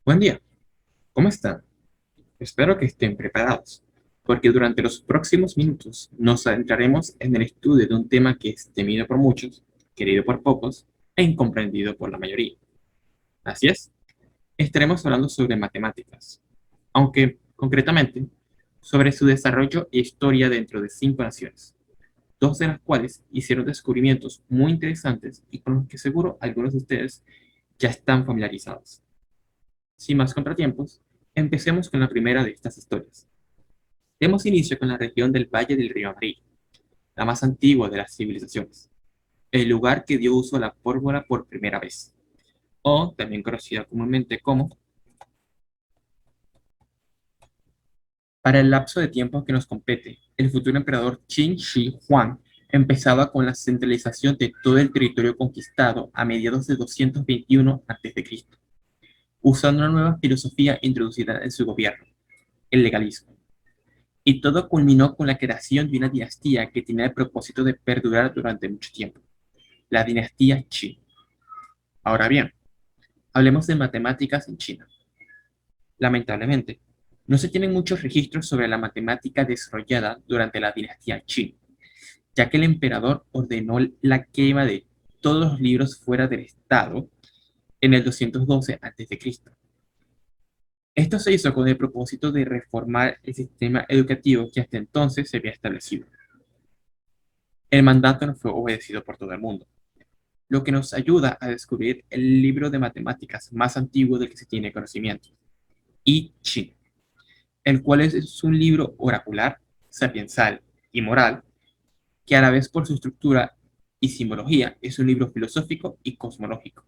Buen día, ¿cómo están? Espero que estén preparados, porque durante los próximos minutos nos adentraremos en el estudio de un tema que es temido por muchos, querido por pocos e incomprendido por la mayoría. Así es, estaremos hablando sobre matemáticas, aunque concretamente sobre su desarrollo e historia dentro de 5 naciones, dos de las cuales hicieron descubrimientos muy interesantes y con los que seguro algunos de ustedes ya están familiarizados. Sin más contratiempos, empecemos con la primera de estas historias. Demos inicio con la región del Valle del Río Amarillo, la más antigua de las civilizaciones, el lugar que dio uso a la pólvora por primera vez, o también conocida comúnmente como. Para el lapso de tiempo que nos compete, el futuro emperador Qin Shi Huang empezaba con la centralización de todo el territorio conquistado a mediados de 221 a.C., usando una nueva filosofía introducida en su gobierno, el legalismo. Y todo culminó con la creación de una dinastía que tenía el propósito de perdurar durante mucho tiempo, la dinastía Qin. Ahora bien, hablemos de matemáticas en China. Lamentablemente, no se tienen muchos registros sobre la matemática desarrollada durante la dinastía Qin, ya que el emperador ordenó la quema de todos los libros fuera del estado en el 212 a.C. Esto se hizo con el propósito de reformar el sistema educativo que hasta entonces se había establecido. El mandato no fue obedecido por todo el mundo, lo que nos ayuda a descubrir el libro de matemáticas más antiguo del que se tiene conocimiento, I Ching, el cual es un libro oracular, sapiensal y moral, que a la vez por su estructura y simbología es un libro filosófico y cosmológico,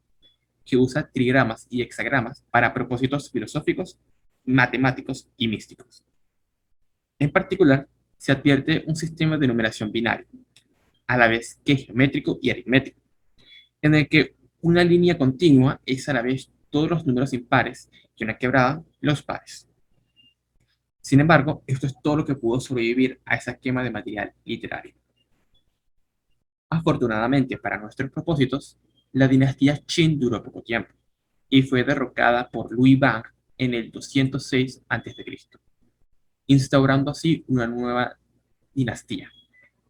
que usa trigramas y hexagramas para propósitos filosóficos, matemáticos y místicos. En particular, se advierte un sistema de numeración binario, a la vez que geométrico y aritmético, en el que una línea continua es a la vez todos los números impares y una quebrada los pares. Sin embargo, esto es todo lo que pudo sobrevivir a esa quema de material literario. Afortunadamente para nuestros propósitos, la dinastía Qin duró poco tiempo y fue derrocada por Lui Bang en el 206 a.C., instaurando así una nueva dinastía,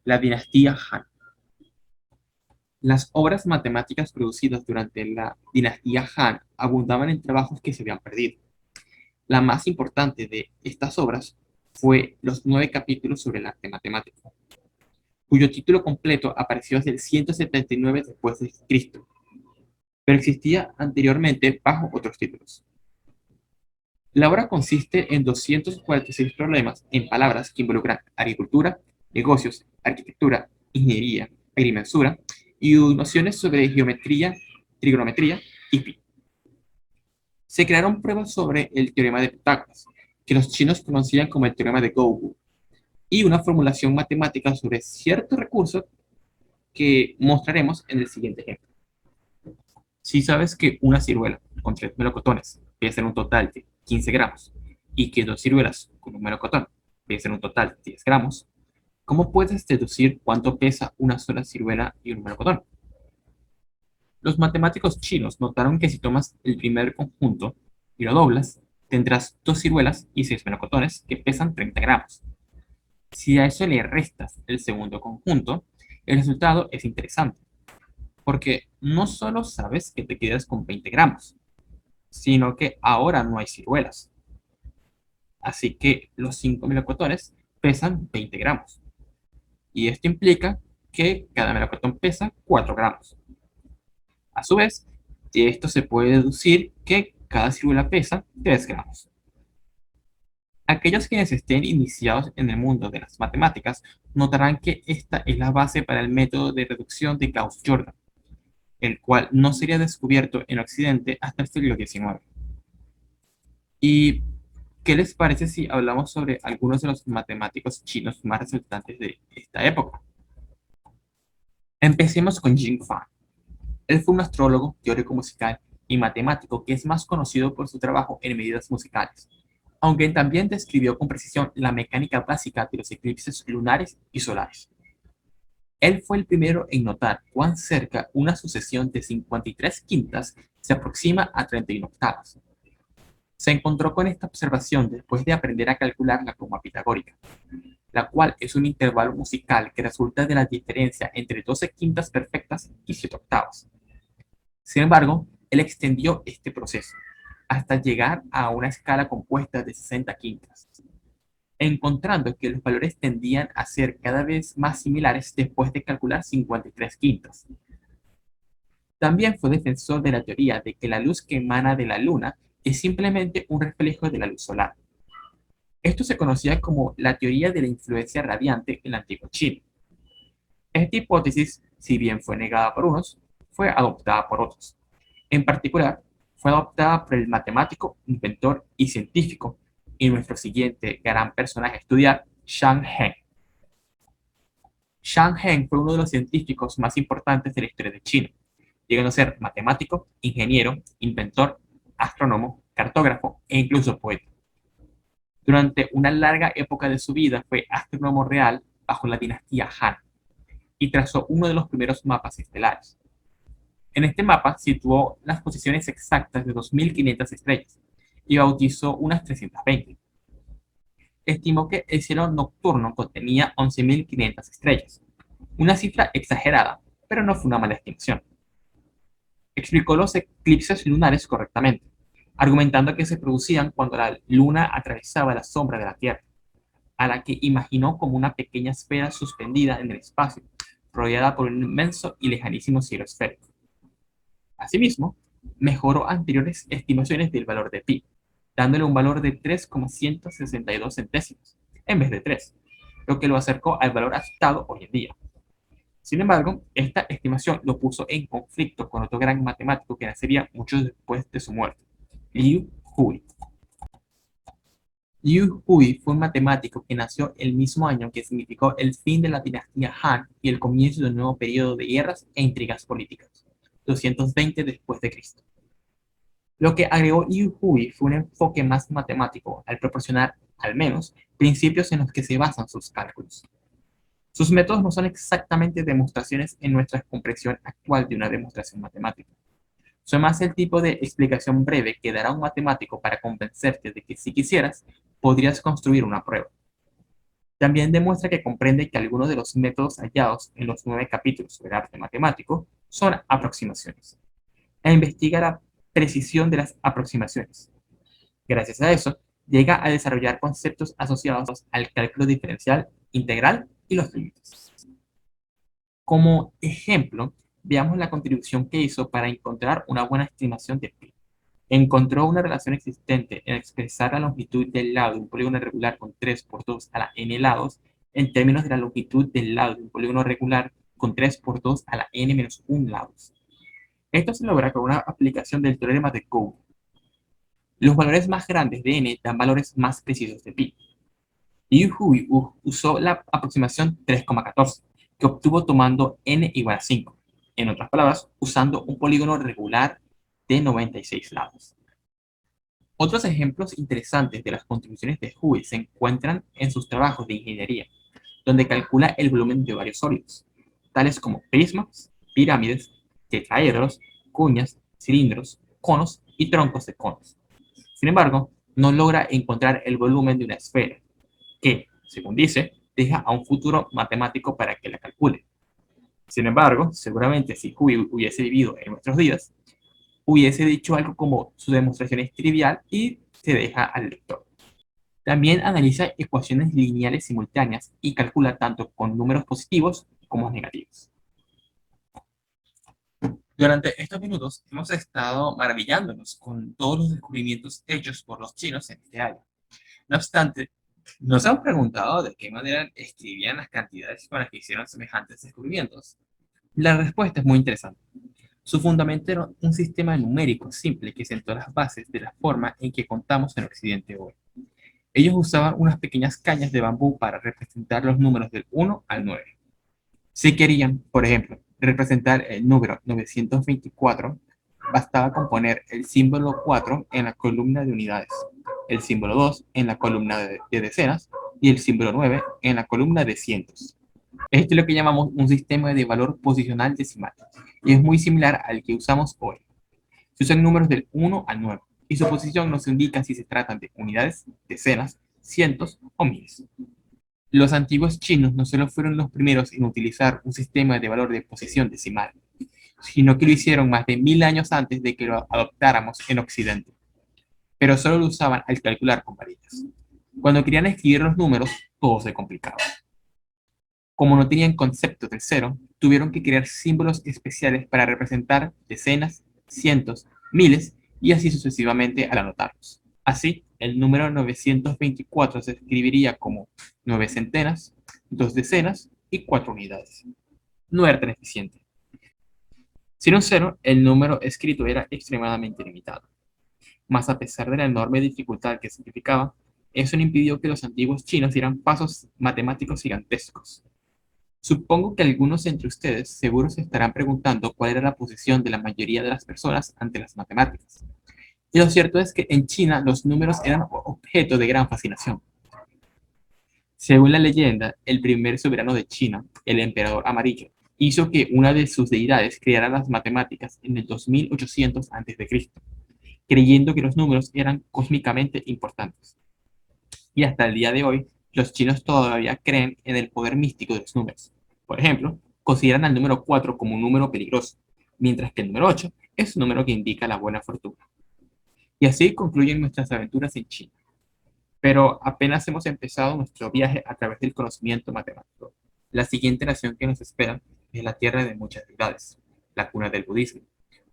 la dinastía Han. Las obras matemáticas producidas durante la dinastía Han abundaban en trabajos que se habían perdido. La más importante de estas obras fue los 9 capítulos sobre el arte matemático, cuyo título completo apareció hacia el 179 después de Cristo, pero existía anteriormente bajo otros títulos. La obra consiste en 246 problemas en palabras que involucran agricultura, negocios, arquitectura, ingeniería, agrimensura y nociones sobre geometría, trigonometría y pi. Se crearon pruebas sobre el teorema de Pitágoras, que los chinos conocían como el teorema de Gödel, y una formulación matemática sobre cierto recurso que mostraremos en el siguiente ejemplo. Si sabes que una ciruela con 3 melocotones pesa en un total de 15 gramos y que dos ciruelas con un melocotón pesan un total de 10 gramos, ¿cómo puedes deducir cuánto pesa una sola ciruela y un melocotón? Los matemáticos chinos notaron que si tomas el primer conjunto y lo doblas, tendrás dos ciruelas y 6 melocotones que pesan 30 gramos. Si a eso le restas el segundo conjunto, el resultado es interesante, porque no solo sabes que te quedas con 20 gramos, sino que ahora no hay ciruelas. Así que los 5 melocotones pesan 20 gramos. Y esto implica que cada melocotón pesa 4 gramos. A su vez, de esto se puede deducir que cada ciruela pesa 3 gramos. Aquellos quienes estén iniciados en el mundo de las matemáticas notarán que esta es la base para el método de reducción de Gauss-Jordan, el cual no sería descubierto en Occidente hasta el siglo XIX. ¿Y qué les parece si hablamos sobre algunos de los matemáticos chinos más resaltantes de esta época? Empecemos con Jing Fan. Él fue un astrólogo, teórico musical y matemático que es más conocido por su trabajo en medidas musicales, aunque también describió con precisión la mecánica básica de los eclipses lunares y solares. Él fue el primero en notar cuán cerca una sucesión de 53 quintas se aproxima a 31 octavas. Se encontró con esta observación después de aprender a calcular la coma pitagórica, la cual es un intervalo musical que resulta de la diferencia entre 12 quintas perfectas y 7 octavas. Sin embargo, él extendió este proceso hasta llegar a una escala compuesta de 60 quintas, encontrando que los valores tendían a ser cada vez más similares después de calcular 53 quintas. También fue defensor de la teoría de que la luz que emana de la Luna es simplemente un reflejo de la luz solar. Esto se conocía como la teoría de la influencia radiante en la antigua China. Esta hipótesis, si bien fue negada por unos, fue adoptada por otros. En particular, fue adoptada por el matemático, inventor y científico, y nuestro siguiente gran personaje a estudiar, Zhang Heng. Zhang Heng fue uno de los científicos más importantes de la historia de China, llegando a ser matemático, ingeniero, inventor, astrónomo, cartógrafo e incluso poeta. Durante una larga época de su vida fue astrónomo real bajo la dinastía Han y trazó uno de los primeros mapas estelares. En este mapa situó las posiciones exactas de 2.500 estrellas y bautizó unas 320. Estimó que el cielo nocturno contenía 11.500 estrellas, una cifra exagerada, pero no fue una mala estimación. Explicó los eclipses lunares correctamente, argumentando que se producían cuando la luna atravesaba la sombra de la Tierra, a la que imaginó como una pequeña esfera suspendida en el espacio, rodeada por un inmenso y lejanísimo cielo esférico. Asimismo, mejoró anteriores estimaciones del valor de pi, dándole un valor de 3,162 centésimos, en vez de 3, lo que lo acercó al valor aceptado hoy en día. Sin embargo, esta estimación lo puso en conflicto con otro gran matemático que nacería mucho después de su muerte, Liu Hui. Liu Hui fue un matemático que nació el mismo año que significó el fin de la dinastía Han y el comienzo de un nuevo periodo de guerras e intrigas políticas, 220 después de Cristo. Lo que agregó Liu Hui fue un enfoque más matemático al proporcionar, al menos, principios en los que se basan sus cálculos. Sus métodos no son exactamente demostraciones en nuestra comprensión actual de una demostración matemática. Son más el tipo de explicación breve que dará un matemático para convencerte de que si quisieras, podrías construir una prueba. También demuestra que comprende que algunos de los métodos hallados en los 9 capítulos sobre arte matemático son aproximaciones, e investiga la precisión de las aproximaciones. Gracias a eso, llega a desarrollar conceptos asociados al cálculo diferencial, integral y los límites. Como ejemplo, veamos la contribución que hizo para encontrar una buena estimación de pi. Encontró una relación existente en expresar la longitud del lado de un polígono regular con 3 por 2 a la n lados en términos de la longitud del lado de un polígono regular con 3 por 2 a la n menos 1 lados. Esto se logra con una aplicación del teorema de Code. Los valores más grandes de n dan valores más precisos de pi. Liu Hui usó la aproximación 3,14, que obtuvo tomando n igual a 5. En otras palabras, usando un polígono regular de 96 lados. Otros ejemplos interesantes de las contribuciones de Hui se encuentran en sus trabajos de ingeniería, donde calcula el volumen de varios sólidos, tales como prismas, pirámides, tetraedros, cuñas, cilindros, conos y troncos de conos. Sin embargo, no logra encontrar el volumen de una esfera, que, según dice, deja a un futuro matemático para que la calcule. Sin embargo, seguramente si Hui hubiese vivido en nuestros días, hubiese dicho algo como su demostración es trivial y se deja al lector. También analiza ecuaciones lineales simultáneas y calcula tanto con números positivos como negativos. Durante estos minutos hemos estado maravillándonos con todos los descubrimientos hechos por los chinos en este año. No obstante, ¿nos han preguntado de qué manera escribían las cantidades con las que hicieron semejantes descubrimientos? La respuesta es muy interesante. Su fundamento era un sistema numérico simple que sentó las bases de la forma en que contamos en Occidente hoy. Ellos usaban unas pequeñas cañas de bambú para representar los números del 1 al 9. Si querían, por ejemplo, representar el número 924, bastaba con poner el símbolo 4 en la columna de unidades, el símbolo 2 en la columna de decenas y el símbolo 9 en la columna de cientos. Esto es lo que llamamos un sistema de valor posicional decimal y es muy similar al que usamos hoy. Se usan números del 1 al 9 y su posición nos indica si se tratan de unidades, decenas, cientos o miles. Los antiguos chinos no solo fueron los primeros en utilizar un sistema de valor de posición decimal, sino que lo hicieron más de 1000 años antes de que lo adoptáramos en Occidente, pero solo lo usaban al calcular con varillas. Cuando querían escribir los números, todo se complicaba. Como no tenían concepto del cero, tuvieron que crear símbolos especiales para representar decenas, cientos, miles y así sucesivamente al anotarlos. Así, el número 924 se escribiría como 9 centenas, 2 decenas y 4 unidades. No era tan eficiente. Sin un cero, el número escrito era extremadamente limitado. Mas a pesar de la enorme dificultad que significaba, eso no impidió que los antiguos chinos dieran pasos matemáticos gigantescos. Supongo que algunos entre ustedes seguro se estarán preguntando cuál era la posición de la mayoría de las personas ante las matemáticas. Y lo cierto es que en China los números eran objeto de gran fascinación. Según la leyenda, el primer soberano de China, el emperador amarillo, hizo que una de sus deidades creara las matemáticas en el 2800 a.C., creyendo que los números eran cósmicamente importantes. Y hasta el día de hoy, los chinos todavía creen en el poder místico de los números. Por ejemplo, consideran al número 4 como un número peligroso, mientras que el número 8 es un número que indica la buena fortuna. Y así concluyen nuestras aventuras en China. Pero apenas hemos empezado nuestro viaje a través del conocimiento matemático. La siguiente nación que nos espera es la tierra de muchas deidades, la cuna del budismo,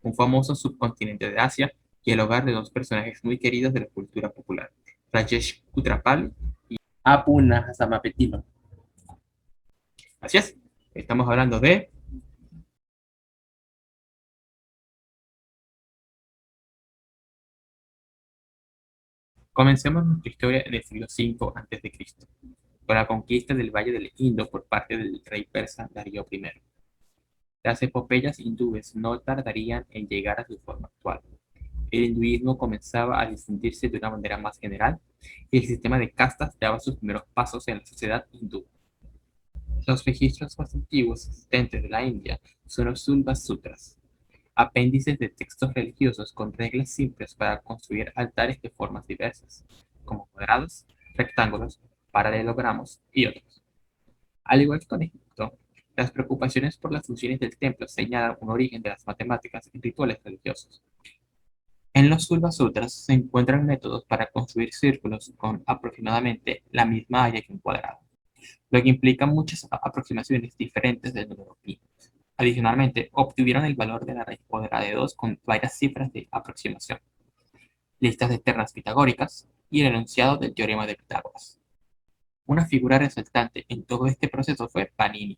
un famoso subcontinente de Asia y el hogar de dos personajes muy queridos de la cultura popular, Rajesh Kutrapali y Apu Nahasamapetilo. Así es, estamos hablando de... Comencemos nuestra historia en el siglo V a.C., con la conquista del Valle del Indo por parte del rey persa Darío I. Las epopeyas hindúes no tardarían en llegar a su forma actual. El hinduismo comenzaba a difundirse de una manera más general y el sistema de castas daba sus primeros pasos en la sociedad hindú. Los registros más antiguos existentes de la India son los Sulva Sutras, apéndices de textos religiosos con reglas simples para construir altares de formas diversas, como cuadrados, rectángulos, paralelogramos y otros. Al igual que con Egipto, las preocupaciones por las funciones del templo señalan un origen de las matemáticas en rituales religiosos. En los Sulva Sutras se encuentran métodos para construir círculos con aproximadamente la misma área que un cuadrado, lo que implica muchas aproximaciones diferentes del número pi. Adicionalmente, obtuvieron el valor de la raíz cuadrada de 2 con varias cifras de aproximación, listas de ternas pitagóricas y el enunciado del teorema de Pitágoras. Una figura resaltante en todo este proceso fue Panini.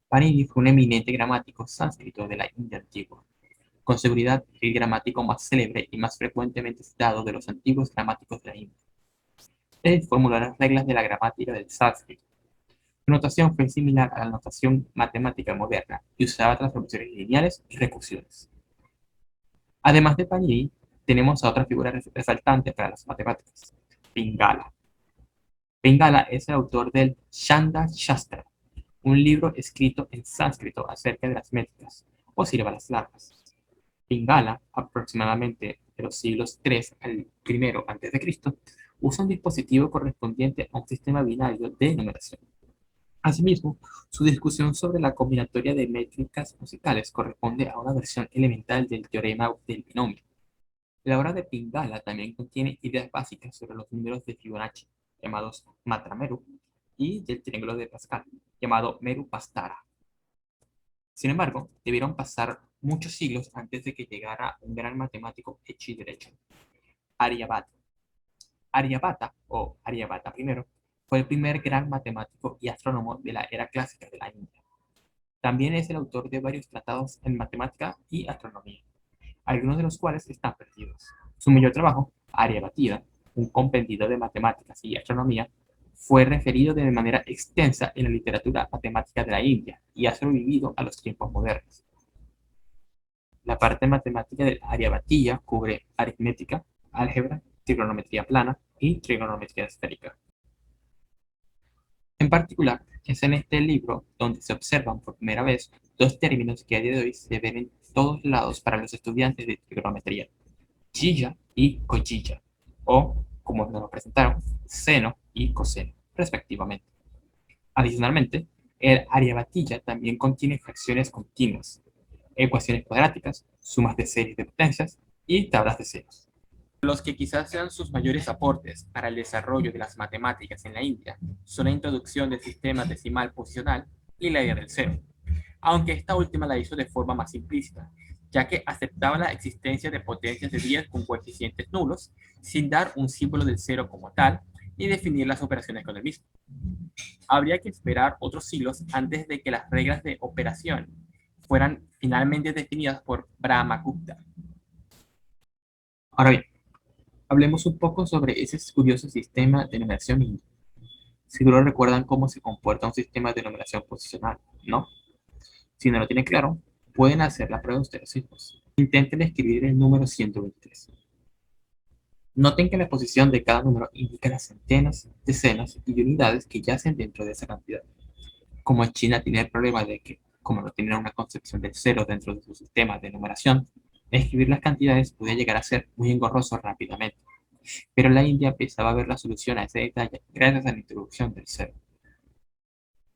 Panini fue un eminente gramático sánscrito de la India antigua, con seguridad el gramático más célebre y más frecuentemente citado de los antiguos gramáticos de la India. Él formuló las reglas de la gramática del sánscrito. Su notación fue similar a la notación matemática moderna y usaba transformaciones lineales y recursiones. Además de Panini, tenemos a otra figura resaltante para las matemáticas, Pingala. Pingala es el autor del Shanda Shastra, un libro escrito en sánscrito acerca de las métricas, o sílabas largas. Pingala, aproximadamente de los siglos III al I a.C., usa un dispositivo correspondiente a un sistema binario de numeración. Asimismo, su discusión sobre la combinatoria de métricas musicales corresponde a una versión elemental del teorema del binomio. La obra de Pingala también contiene ideas básicas sobre los números de Fibonacci, llamados Matrameru, y del triángulo de Pascal, llamado Meru-Pastara. Sin embargo, debieron pasar muchos siglos antes de que llegara un gran matemático hecho y derecho, Aryabhata. Aryabhata, o Aryabhata I, fue el primer gran matemático y astrónomo de la era clásica de la India. También es el autor de varios tratados en matemática y astronomía, algunos de los cuales están perdidos. Su mayor trabajo, Aryabhatida, un compendio de matemáticas y astronomía, fue referido de manera extensa en la literatura matemática de la India y ha sobrevivido a los tiempos modernos. La parte matemática del Aryabhatiya cubre aritmética, álgebra, trigonometría plana y trigonometría esférica. En particular, es en este libro donde se observan por primera vez dos términos que a día de hoy se ven en todos lados para los estudiantes de trigonometría: Chilla y Cochilla, o, como nos lo presentaron, seno y coseno, respectivamente. Adicionalmente, el Aryabhatiyya también contiene fracciones continuas, ecuaciones cuadráticas, sumas de series de potencias y tablas de ceros. Los que quizás sean sus mayores aportes para el desarrollo de las matemáticas en la India son la introducción del sistema decimal posicional y la idea del cero, aunque esta última la hizo de forma más implícita, ya que aceptaba la existencia de potencias de 10 con coeficientes nulos, sin dar un símbolo del cero como tal, ni definir las operaciones con el mismo. Habría que esperar otros siglos antes de que las reglas de operación fueran finalmente definidas por Brahmagupta. Ahora bien, hablemos un poco sobre ese curioso sistema de numeración indio. Seguro recuerdan cómo se comporta un sistema de numeración posicional, ¿no? Si no lo tienen claro, pueden hacer la prueba ustedes mismos. Intenten escribir el número 123. Noten que la posición de cada número indica las centenas, decenas y unidades que yacen dentro de esa cantidad. Como China tiene el problema de que, como no tienen una concepción del cero dentro de su sistema de numeración, escribir las cantidades puede llegar a ser muy engorroso rápidamente. Pero la India empezaba a ver la solución a ese detalle gracias a la introducción del cero.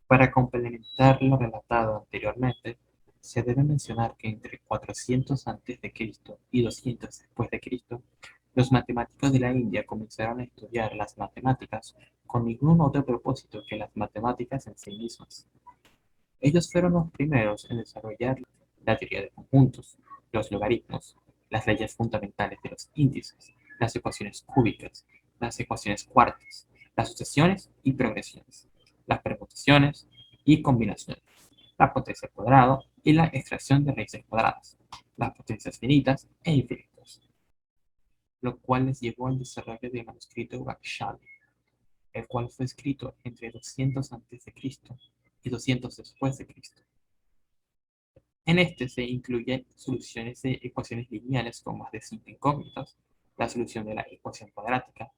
Para complementar lo relatado anteriormente, se debe mencionar que entre 400 a.C. y 200 después de Cristo, los matemáticos de la India comenzaron a estudiar las matemáticas con ningún otro propósito que las matemáticas en sí mismas. Ellos fueron los primeros en desarrollar la teoría de conjuntos, los logaritmos, las leyes fundamentales de los índices, las ecuaciones cúbicas, las ecuaciones cuartas, las sucesiones y progresiones, las permutaciones y combinaciones, la potencia al cuadrado y la extracción de raíces cuadradas, las potencias finitas e infinitas, lo cual les llevó al desarrollo del manuscrito Vakshali, el cual fue escrito entre 200 a.C. y 200 después de Cristo. En este se incluyen soluciones de ecuaciones lineales con más de 5 incógnitas, la solución de la ecuación cuadrática,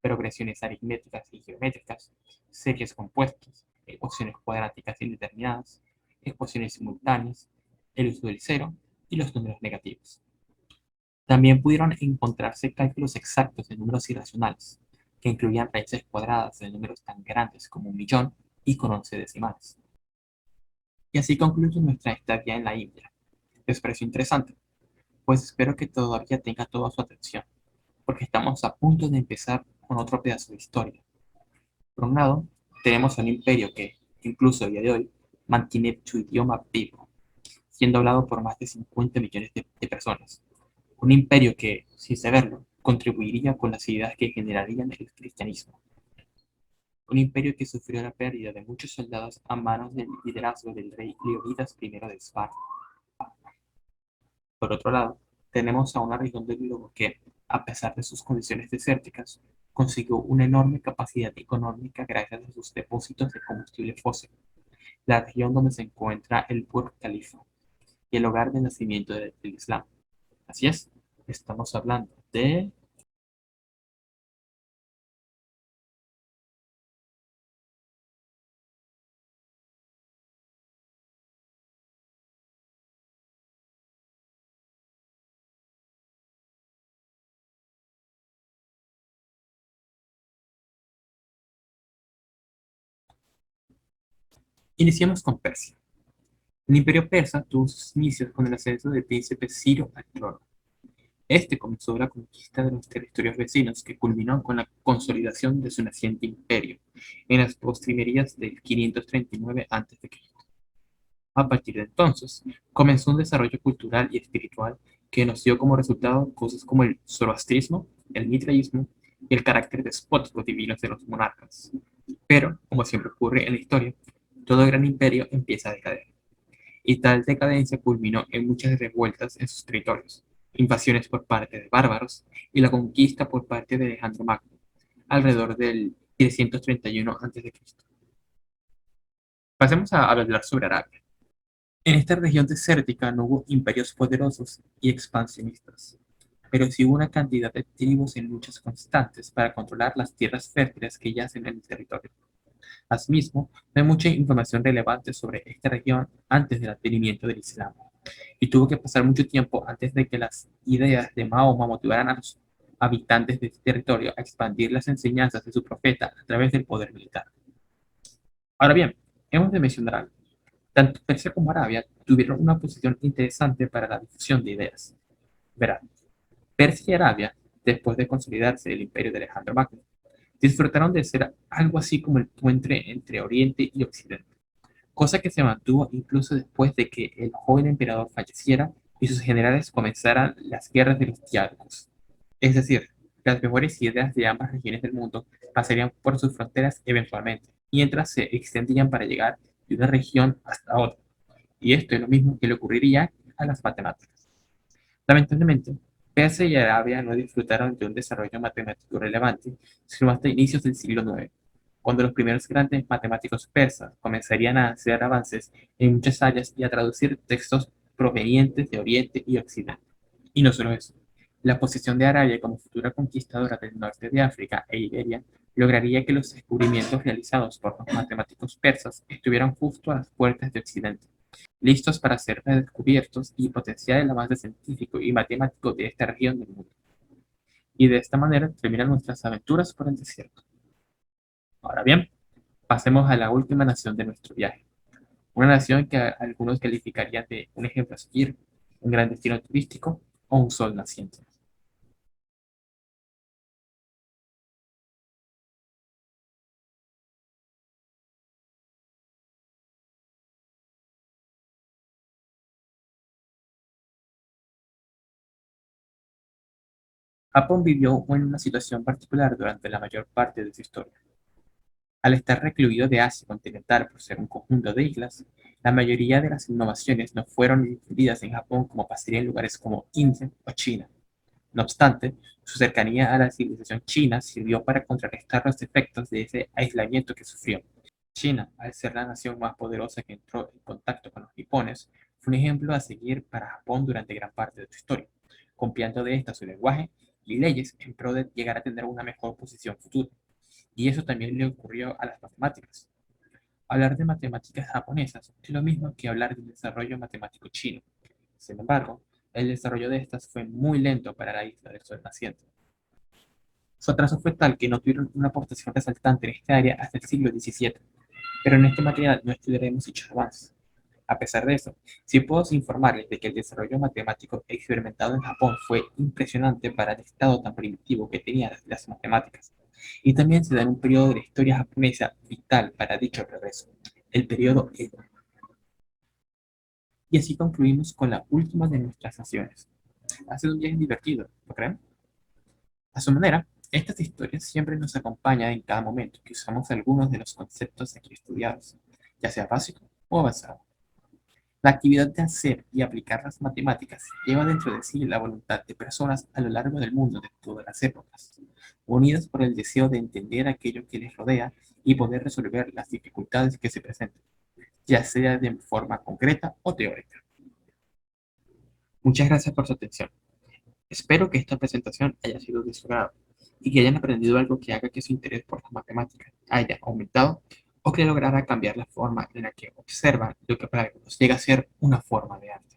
progresiones aritméticas y geométricas, series compuestas, ecuaciones cuadráticas indeterminadas, ecuaciones simultáneas, el uso del cero y los números negativos. También pudieron encontrarse cálculos exactos de números irracionales, que incluían raíces cuadradas de números tan grandes como 1.000.000 y con 11 decimales. Y así concluye nuestra estadía en la India. ¿Les pareció interesante? Pues espero que todavía tenga toda su atención, porque estamos a punto de empezar con otro pedazo de historia. Por un lado, tenemos un imperio que, incluso a día de hoy, mantiene su idioma vivo, siendo hablado por más de 50 millones de personas. Un imperio que, sin saberlo, contribuiría con las ideas que generarían el cristianismo. Un imperio que sufrió la pérdida de muchos soldados a manos del liderazgo del rey Leonidas I de Esparta. Por otro lado, tenemos a una región del globo que, a pesar de sus condiciones desérticas, consiguió una enorme capacidad económica gracias a sus depósitos de combustible fósil, la región donde se encuentra el Burj Khalifa y el hogar de nacimiento del Islam. Así es, estamos hablando de... Iniciamos con Persia. El imperio persa tuvo sus inicios con el ascenso del príncipe Ciro al trono. Este comenzó la conquista de los territorios vecinos que culminó con la consolidación de su naciente imperio en las postrimerías del 539 a.C. A partir de entonces, comenzó un desarrollo cultural y espiritual que nos dio como resultado cosas como el zoroastrismo, el mitraísmo y el carácter despótico divino de los monarcas. Pero, como siempre ocurre en la historia, todo gran imperio empieza a decaer y tal decadencia culminó en muchas revueltas en sus territorios, invasiones por parte de bárbaros y la conquista por parte de Alejandro Magno, alrededor del 331 a.C. Pasemos a hablar sobre Arabia. En esta región desértica no hubo imperios poderosos y expansionistas, pero sí hubo una cantidad de tribus en luchas constantes para controlar las tierras fértiles que yacen en el territorio. Asimismo, no hay mucha información relevante sobre esta región antes del advenimiento del Islam. y tuvo que pasar mucho tiempo antes de que las ideas de Mahoma motivaran a los habitantes de este territorio a expandir las enseñanzas de su profeta a través del poder militar. Ahora bien, hemos de mencionar algo. Tanto Persia como Arabia tuvieron una posición interesante para la difusión de ideas. Verá, Persia y Arabia, después de consolidarse el imperio de Alejandro Magno, disfrutaron de ser algo así como el puente entre Oriente y Occidente, cosa que se mantuvo incluso después de que el joven emperador falleciera y sus generales comenzaran las guerras de los diálogos. Es decir, las mejores ideas de ambas regiones del mundo pasarían por sus fronteras eventualmente, mientras se extendían para llegar de una región hasta otra. Y esto es lo mismo que le ocurriría a las matemáticas. Lamentablemente, Persia y Arabia no disfrutaron de un desarrollo matemático relevante sino hasta inicios del siglo IX, cuando los primeros grandes matemáticos persas comenzarían a hacer avances en muchas áreas y a traducir textos provenientes de Oriente y Occidente. Y no solo eso, la posición de Arabia como futura conquistadora del norte de África e Iberia lograría que los descubrimientos realizados por los matemáticos persas estuvieran justo a las puertas de Occidente, listos para ser redescubiertos y potenciar el avance científico y matemático de esta región del mundo. Y de esta manera terminan nuestras aventuras por el desierto. Ahora bien, pasemos a la última nación de nuestro viaje, una nación que algunos calificarían de un ejemplo a seguir, un gran destino turístico o un sol naciente. Japón vivió en una situación particular durante la mayor parte de su historia. Al estar recluido de Asia continental por ser un conjunto de islas, la mayoría de las innovaciones no fueron difundidas en Japón como pasaría en lugares como India o China. No obstante, su cercanía a la civilización china sirvió para contrarrestar los efectos de ese aislamiento que sufrió. China, al ser la nación más poderosa que entró en contacto con los nipones, fue un ejemplo a seguir para Japón durante gran parte de su historia, copiando de esta su lenguaje y leyes en pro de llegar a tener una mejor posición futura. Y eso también le ocurrió a las matemáticas. Hablar de matemáticas japonesas es lo mismo que hablar del desarrollo matemático chino. Sin embargo, el desarrollo de estas fue muy lento para la isla del sol naciente. Su atraso fue tal que no tuvieron una aportación resaltante en esta área hasta el siglo XVII, pero en este material no estudiaremos dichos avances. A pesar de eso, sí puedo informarles de que el desarrollo matemático experimentado en Japón fue impresionante para el estado tan primitivo que tenían las matemáticas, y también se da en un periodo de la historia japonesa vital para dicho progreso, el periodo Edo. Y así concluimos con la última de nuestras naciones. Ha sido un viaje divertido, ¿no creen? A su manera, estas historias siempre nos acompañan en cada momento que usamos algunos de los conceptos aquí estudiados, ya sea básico o avanzado. La actividad de hacer y aplicar las matemáticas lleva dentro de sí la voluntad de personas a lo largo del mundo de todas las épocas, unidas por el deseo de entender aquello que les rodea y poder resolver las dificultades que se presenten, ya sea de forma concreta o teórica. Muchas gracias por su atención. Espero que esta presentación haya sido de su agrado y que hayan aprendido algo que haga que su interés por las matemáticas haya aumentado o que lograra cambiar la forma en la que observan lo que para algunos llega a ser una forma de arte.